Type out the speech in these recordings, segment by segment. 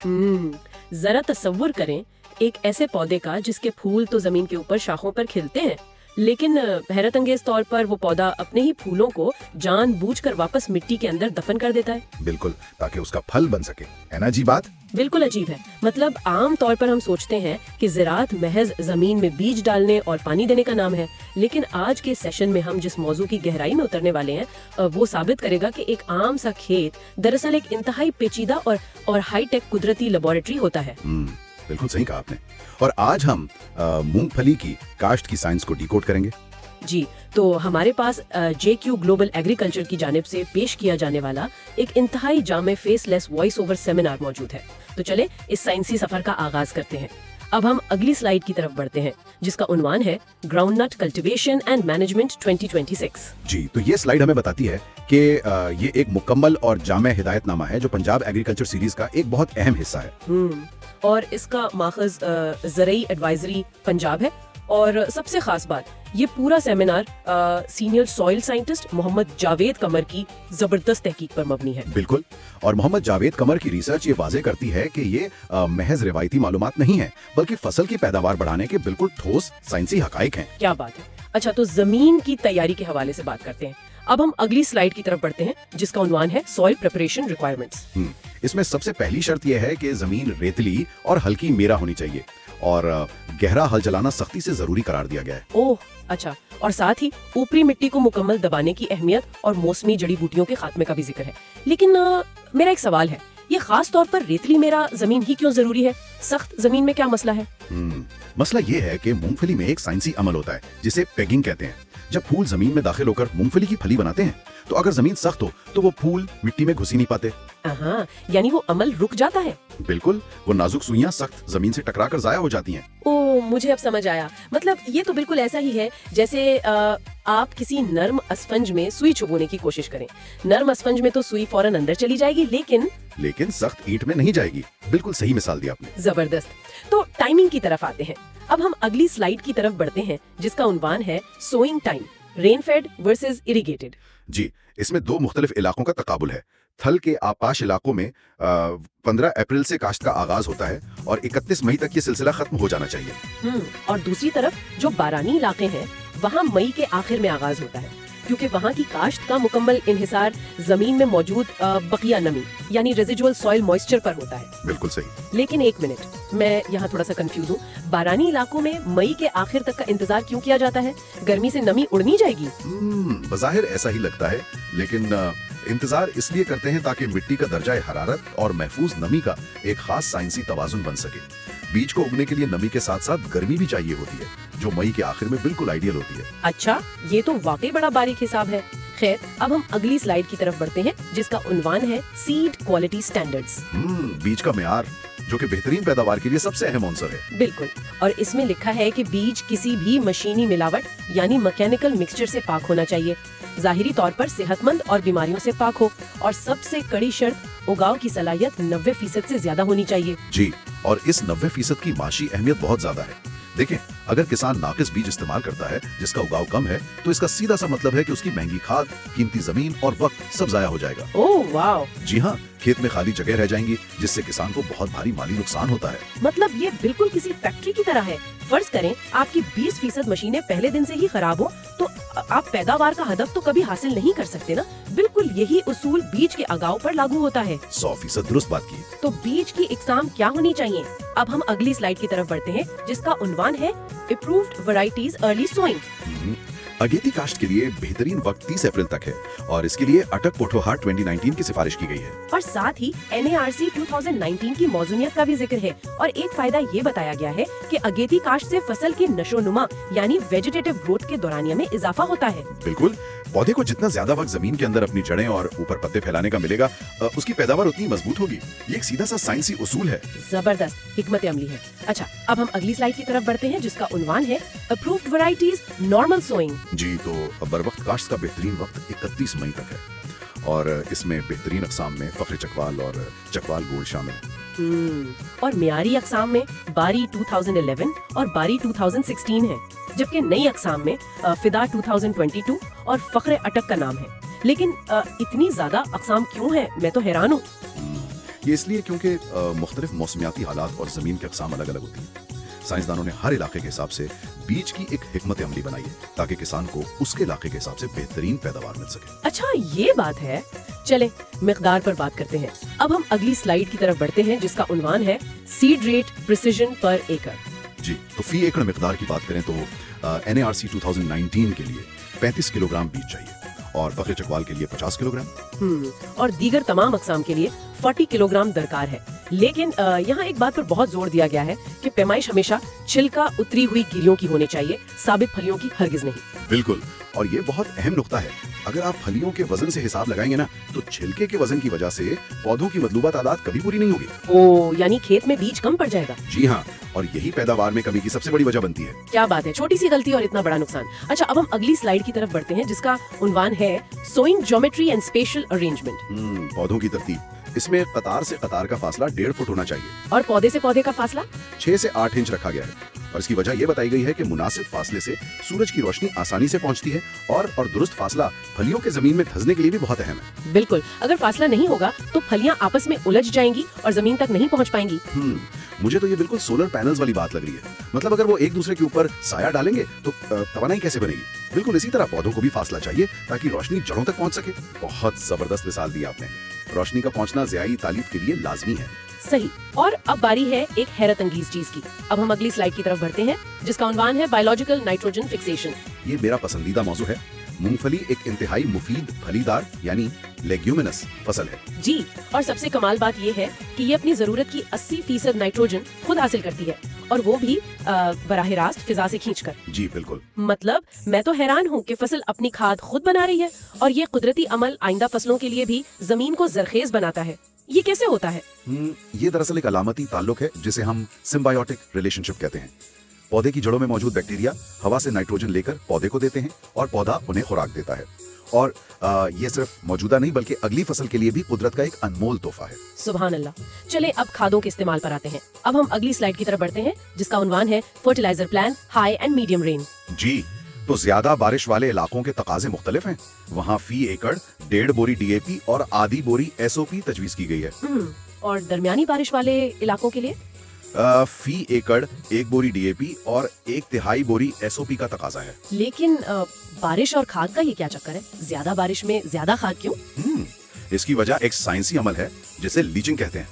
ذرا تصور کریں ایک ایسے پودے کا جس کے پھول تو زمین کے اوپر شاخوں پر کھلتے ہیں، لیکن حیرت انگیز طور پر وہ پودا اپنے ہی پھولوں کو جان بوجھ کر واپس مٹی کے اندر دفن کر دیتا ہے۔ بالکل، تاکہ اس کا پھل بن سکے، ہے نا عجیب بات؟ بالکل عجیب ہے۔ مطلب عام طور پر ہم سوچتے ہیں کہ زراعت محض زمین میں بیج ڈالنے اور پانی دینے کا نام ہے، لیکن آج کے سیشن میں ہم جس موضوع کی گہرائی میں اترنے والے ہیں وہ ثابت کرے گا کہ ایک عام سا کھیت دراصل ایک انتہائی پیچیدہ اور ہائی ٹیک قدرتی لیبارٹری ہوتا ہے۔ بالکل صحیح کہا آپ نے۔ اور آج ہم مونگ پھلی کی کاشت کی سائنس کو ڈیکوڈ کریں گے۔ جی، تو ہمارے پاس JQ گلوبل ایگریکلچر کی جانب سے پیش کیا جانے والا ایک انتہائی جامع فیس لیس وائس اوور سیمینار موجود ہے۔ تو چلے اس سائنسی سفر کا آغاز کرتے ہیں۔ اب ہم اگلی سلائیڈ کی طرف بڑھتے ہیں جس کا عنوان ہے groundnut cultivation and management 2026۔ جی، تو یہ سلائیڈ ہمیں بتاتی ہے کہ یہ ایک مکمل اور جامع ہدایت نامہ ہے جو پنجاب ایگریکلچر سیریز کا ایک بہت اہم حصہ ہے۔ اور اس کا ماخذ زرعی ایڈوائزری پنجاب ہے، اور سب سے خاص بات یہ پورا سیمینار سینئر سوئل سائنٹسٹ محمد جاوید قمر کی زبردست تحقیق پر مبنی ہے۔ بالکل، اور محمد جاوید قمر کی ریسرچ یہ واضح کرتی ہے کہ یہ محض روایتی معلومات نہیں ہے بلکہ فصل کی پیداوار بڑھانے کے بالکل ٹھوس سائنسی حقائق ہیں۔ کیا بات ہے۔ اچھا، تو زمین کی تیاری کے حوالے سے بات کرتے ہیں۔ اب ہم اگلی سلائیڈ کی طرف بڑھتے ہیں جس کا عنوان ہے سوئل پریپریشن ریکوائرمنٹس۔ اس میں سب سے پہلی شرط یہ ہے کہ زمین ریتلی اور ہلکی میرا ہونی چاہیے، اور گہرا ہل چلانا سختی سے ضروری قرار دیا گیا ہے۔ اوہ اچھا، اور ساتھ ہی اوپری مٹی کو مکمل دبانے کی اہمیت اور موسمی جڑی بوٹیوں کے خاتمے کا بھی ذکر ہے۔ لیکن میرا ایک سوال ہے، یہ خاص طور پر ریتلی میرا زمین ہی کیوں ضروری ہے؟ سخت زمین میں کیا مسئلہ ہے؟ مسئلہ یہ ہے کہ مونگ پھلی میں ایک سائنسی عمل ہوتا ہے جسے پیگنگ کہتے ہیں۔ جب پھول زمین میں داخل ہو کر مونگ پھلی کی پھلی بناتے ہیں تو اگر زمین سخت ہو تو وہ پھول مٹی میں گھس ہی نہیں پاتے۔ ہاں، یعنی وہ عمل رک جاتا ہے۔ بالکل، وہ نازک سوئیاں سخت زمین سے ٹکرا کر ضائع ہو جاتی ہیں۔ اوہ، مجھے اب سمجھ آیا۔ مطلب یہ تو بالکل ایسا ہی ہے جیسے آپ کسی نرم اسفنج میں سوئی چبونے کی کوشش کریں۔ نرم اسفنج میں تو سوئی فوراً اندر چلی جائے گی، لیکن سخت اینٹ میں نہیں جائے گی۔ بالکل صحیح مثال دی آپ نے۔ زبردست۔ تو ٹائمنگ کی طرف آتے ہیں۔ اب ہم اگلی سلائیڈ کی طرف بڑھتے ہیں جس کا عنوان ہے سوئنگ ٹائم، رین فیڈ ورسز اریگیٹڈ۔ جی، اس میں دو مختلف علاقوں کا تقابل ہے۔ تھل کے آپاش علاقوں میں 15 اپریل سے کاشت کا آغاز ہوتا ہے اور 31 مئی تک یہ سلسلہ ختم ہو جانا چاہیے۔ اور دوسری طرف جو بارانی علاقے ہیں وہاں مئی کے آخر میں آغاز ہوتا ہے، کیونکہ وہاں کی کاشت کا مکمل انحصار زمین میں موجود بقیہ نمی یعنی ریزیڈول سوئل موئسچر پر ہوتا ہے۔ بالکل صحیح۔ لیکن ایک منٹ، میں یہاں تھوڑا سا کنفیوز ہوں۔ بارانی علاقوں میں مئی کے آخر تک کا انتظار کیوں کیا جاتا ہے؟ گرمی سے نمی اڑ نہیں جائے گی؟ بظاہر ایسا ہی لگتا ہے، لیکن انتظار اس لیے کرتے ہیں تاکہ مٹی کا درجہ حرارت اور محفوظ نمی کا ایک خاص سائنسی توازن بن سکے۔ بیج کو اگنے کے لیے نمی کے ساتھ ساتھ گرمی بھی چاہیے ہوتی ہے جو مئی کے آخر میں بالکل آئیڈیل ہوتی ہے۔ اچھا، یہ تو واقعی بڑا باریک حساب ہے۔ خیر، اب ہم اگلی سلائیڈ کی طرف بڑھتے ہیں جس کا عنوان ہے سیڈ کوالٹی سٹینڈرڈز۔ بیج کا معیار جو کہ بہترین پیداوار کے لیے سب سے اہم عنصر ہے۔ بالکل، اور اس میں لکھا ہے کہ بیج کسی بھی مشینی ملاوٹ یعنی میکینیکل مکسچر سے پاک ہونا چاہیے، ظاہری طور پر صحت مند اور بیماریوں سے پاک ہو، اور سب سے کڑی شرط اگاؤ کی صلاحیت 90% سے زیادہ ہونی چاہیے۔ جی، اور اس 90% کی معاشی اہمیت بہت زیادہ ہے۔ دیکھیں، اگر کسان ناقص بیج استعمال کرتا ہے جس کا اگاؤ کم ہے تو اس کا سیدھا سا مطلب ہے کہ اس کی مہنگی کھاد، قیمتی زمین اور وقت سب ضائع ہو جائے گا۔ اوہ واو! جی ہاں، کھیت میں خالی جگہ رہ جائیں گی جس سے کسان کو بہت بھاری مالی نقصان ہوتا ہے۔ مطلب یہ بالکل کسی فیکٹری کی طرح ہے۔ فرض کریں آپ کی 20% مشینیں پہلے دن سے ہی خراب ہوں تو آپ پیداوار کا ہدف تو کبھی حاصل نہیں کر سکتے نا۔ بالکل یہی اصول بیج کے اگاؤ پر لاگو ہوتا ہے۔ 100% درست بات کی۔ تو بیج کی اقسام کیا ہونی چاہیے؟ اب ہم اگلی سلائیڈ کی طرف بڑھتے ہیں جس کا عنوان ہے Approved Varieties Early Sowing۔ اگیتی کاشت کے لیے بہترین وقت 30 اپریل تک ہے اور اس کے لیے اٹک پوٹھوہار 2019 کی سفارش کی گئی ہے، اور ساتھ ہی NARC 2019 کی موزونیت کا بھی ذکر ہے۔ اور ایک فائدہ یہ بتایا گیا ہے کہ اگیتی کاشت سے فصل کی نشو نما یعنی ویجیٹیٹو گروتھ کے دورانیہ میں اضافہ ہوتا ہے۔ بالکل، پودے کو جتنا زیادہ وقت زمین کے اندر اپنی جڑیں اور اوپر پتے پھیلانے کا ملے گا اس کی پیداوار اتنی مضبوط ہوگی۔ یہ ایک سیدھا سا سائنسی اصول ہے۔ زبردست حکمت عملی ہے۔ اچھا، اب ہم اگلی سلائیڈ کی طرف بڑھتے ہیں جس کا عنوان ہے Approved Varieties Normal Sowing۔ جی، تو بر وقت کاشت کا بہترین وقت 31 مئی تک ہے اور اس میں بہترین اقسام میں فخر چکوال اور چکوال گولڈ شامل ہیں۔ اور معیاری اقسام میں باری 2011 اور باری 2016 ہے، جبکہ نئی اقسام میں فدا 2022 اور فخر اٹک کا نام ہے۔ لیکن اتنی زیادہ اقسام کیوں ہیں؟ میں تو حیران ہوں۔ یہ اس لیے کیونکہ مختلف موسمیاتی حالات اور زمین کی اقسام الگ الگ ہوتی ہیں۔ سائنسدانوں نے ہر علاقے کے حساب سے بیج کی ایک حکمت عملی بنائی ہے تاکہ کسان کو اس کے علاقے کے حساب سے بہترین پیداوار مل سکے۔ اچھا یہ بات ہے، چلیں مقدار پر بات کرتے ہیں۔ اب ہم اگلی سلائیڈ کی طرف بڑھتے ہیں جس کا عنوان ہے سیڈ ریٹ پریسیژن پر ایکڑ۔ جی، تو فی ایکڑ مقدار کی بات کریں تو NARC 2019 کے لیے 35 کلو گرام بیج چاہیے اور فخر چکوال کے لیے 50 کلو گرام اور دیگر تمام اقسام کے لیے 40 کلو گرام درکار ہے۔ لیکن یہاں ایک بات پر بہت زور دیا گیا ہے کہ پیمائش ہمیشہ چھلکا اتری ہوئی گریوں کی ہونی چاہیے، ثابت پھلیوں کی ہرگز نہیں۔ بالکل، اور یہ بہت اہم نقطہ ہے۔ اگر آپ پھلیوں کے وزن سے حساب لگائیں گے نا تو چھلکے کے وزن کی وجہ سے پودوں کی مطلوبہ تعداد کبھی پوری نہیں ہوگی۔ او، یعنی کھیت میں بیج کم پڑ جائے گا۔ جی ہاں، اور یہی پیداوار میں کمی کی سب سے بڑی وجہ بنتی ہے۔ کیا بات ہے، چھوٹی سی غلطی اور اتنا بڑا نقصان۔ اچھا اب ہم اگلی سلائیڈ کی طرف بڑھتے ہیں جس کا عنوان ہے swing geometry and special arrangement. پودوں کی ترتیب، اس میں قطار سے قطار کا فاصلہ 1.5 فٹ ہونا چاہیے اور پودے سے پودے کا فاصلہ 6 سے 8 انچ رکھا گیا ہے، اور اس کی وجہ یہ بتائی گئی ہے کہ مناسب فاصلے سے سورج کی روشنی آسانی سے پہنچتی ہے اور درست فاصلہ پھلیوں کے زمین میں دھسنے کے لیے بھی بہت اہم ہے۔ بالکل، اگر فاصلہ نہیں ہوگا تو پھلیاں آپس میں الجھ جائیں گی اور زمین تک نہیں پہنچ پائیں گی۔ مجھے تو یہ بالکل سولر پینلز والی بات لگ رہی ہے۔ مطلب اگر وہ ایک دوسرے کے اوپر سایہ ڈالیں گے تو توانائی کیسے بنے گی؟ بالکل اسی طرح پودوں کو بھی فاصلہ چاہیے تاکہ روشنی جڑوں تک پہنچ سکے۔ بہت زبردست مثال دی آپ نے۔ روشنی کا پہنچنا ضیائی تالیف کے لیے لازمی ہے۔ صحیح، اور اب باری ہے ایک حیرت انگیز چیز کی۔ اب ہم اگلی سلائیڈ کی طرف بڑھتے ہیں جس کا عنوان ہے بایولوجیکل نائٹروجن فکسیشن۔ یہ میرا پسندیدہ موضوع ہے۔ مونگ پھلی ایک انتہائی مفید پھلی دار یعنی لیگیومینس فصل ہے۔ جی، اور سب سے کمال بات یہ ہے کہ یہ اپنی ضرورت کی 80% نائٹروجن خود حاصل کرتی ہے، اور وہ بھی براہ راست فضا سے کھینچ کر۔ جی بالکل۔ مطلب میں تو حیران ہوں کہ فصل اپنی کھاد خود بنا رہی ہے، اور یہ قدرتی عمل آئندہ فصلوں کے لیے بھی زمین کو زرخیز بناتا ہے۔ یہ کیسے ہوتا ہے؟ یہ دراصل ایک علامتی تعلق ہے جسے ہم سمبائیوٹک ریلیشن شپ کہتے ہیں۔ پودے کی جڑوں میں موجود بیکٹیریا ہوا سے نائٹروجن لے کر پودے کو دیتے ہیں اور پودا انہیں خوراک دیتا ہے، اور یہ صرف موجودہ نہیں بلکہ اگلی فصل کے لیے بھی قدرت کا ایک انمول تحفہ ہے۔ سبحان اللہ۔ چلیں اب کھادوں کے استعمال پر آتے ہیں۔ اب ہم اگلی سلائیڈ کی طرف بڑھتے ہیں جس کا عنوان ہے fertiliser plan high and medium rain. جی، تو زیادہ بارش والے علاقوں کے تقاضے مختلف ہیں۔ وہاں فی ایکڑ 1.5 بوری DAP اور آدھی بوری SOP تجویز کی گئی ہے۔ اور درمیانی بارش والے علاقوں کے لیے فی ایکڑ 1 بوری DAP اور 1/3 بوری SOP کا تقاضا ہے۔ لیکن بارش اور کھاد کا یہ کیا چکر ہے؟ زیادہ بارش میں زیادہ کھاد کیوں؟ اس کی وجہ ایک سائنسی عمل ہے جسے لیچنگ کہتے ہیں۔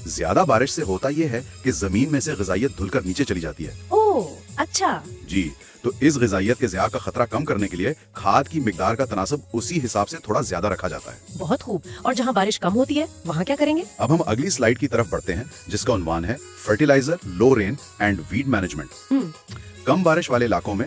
زیادہ بارش سے ہوتا یہ ہے کہ زمین میں سے غذائیت دھل کر نیچے چلی جاتی ہے۔ اوہ اچھا۔ جی، تو اس غذائیت کے ضیاع کا خطرہ کم کرنے کے لیے کھاد کی مقدار کا تناسب اسی حساب سے تھوڑا زیادہ رکھا جاتا ہے۔ بہت خوب، اور جہاں بارش کم ہوتی ہے وہاں کیا کریں گے؟ اب ہم اگلی سلائیڈ کی طرف بڑھتے ہیں جس کا عنوان ہے fertiliser low rain and weed management. کم بارش والے علاقوں میں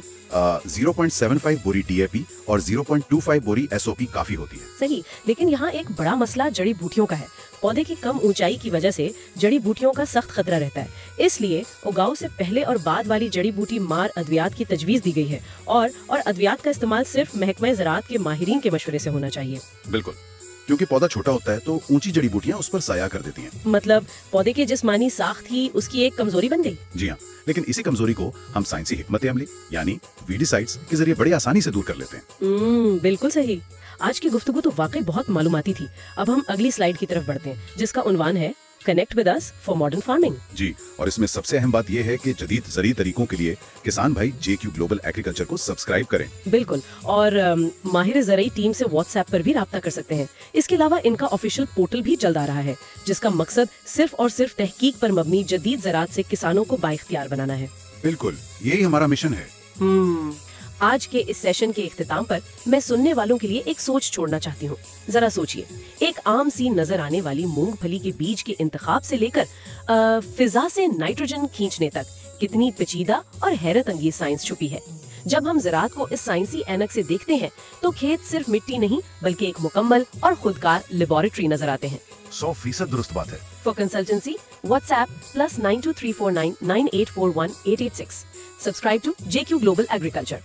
0.75 بوری DAP اور 0.25 بوری SOP کافی ہوتی ہے۔ صحیح، لیکن یہاں ایک بڑا مسئلہ جڑی بوٹیوں کا ہے۔ پودے کی کم اونچائی کی وجہ سے جڑی بوٹیوں کا سخت خطرہ رہتا ہے، اس لیے اگاؤ سے پہلے اور بعد والی جڑی بوٹی مار ادویات کی تجویز دی گئی ہے، اور ادویات کا استعمال صرف محکمہ زراعت کے ماہرین کے مشورے سے ہونا چاہیے۔ بالکل، کیونکہ پودا چھوٹا ہوتا ہے تو اونچی جڑی بوٹیاں اس پر سایہ کر دیتی ہیں۔ مطلب پودے کی جسمانی ساخت ہی اس کی ایک کمزوری بن گئی۔ جی ہاں، لیکن اسی کمزوری کو ہم سائنسی حکمت عملی یعنی ویڈیسائڈز کے ذریعے بڑی آسانی سے دور کر لیتے ہیں۔ بالکل صحیح۔ آج کی گفتگو تو واقعی بہت معلوماتی تھی۔ اب ہم اگلی سلائیڈ کی طرف بڑھتے ہیں جس کا عنوان ہے connect with us for modern farming. جی، اور اس میں سب سے اہم بات یہ ہے کہ جدید زرعی طریقوں کے لیے کسان بھائی JQ گلوبل ایگریکلچر کو سبسکرائب کریں۔ بالکل، اور ماہر زرعی ٹیم سے واٹس ایپ پر بھی رابطہ کر سکتے ہیں۔ اس کے علاوہ ان کا آفیشیل پورٹل بھی جلد آ رہا ہے جس کا مقصد صرف اور صرف تحقیق پر مبنی جدید زراعت سے کسانوں کو بااختیار بنانا ہے۔ بالکل، یہی ہمارا مشن ہے۔ آج کے اس سیشن کے اختتام پر میں سننے والوں کے لیے ایک سوچ چھوڑنا چاہتی ہوں۔ ذرا سوچئے، ایک عام سی نظر آنے والی مونگ پھلی کے بیج کے انتخاب سے لے کر فضا سے نائٹروجن کھینچنے تک کتنی پیچیدہ اور حیرت انگیز سائنس چھپی ہے۔ جب ہم زراعت کو اس سائنسی اینک سے دیکھتے ہیں تو کھیت صرف مٹی نہیں بلکہ ایک مکمل اور خودکار لیبارٹری نظر آتے ہیں۔ 100% درست بات ہے۔ For consultancy, WhatsApp +9234998418886. Subscribe to JQ Global Agriculture.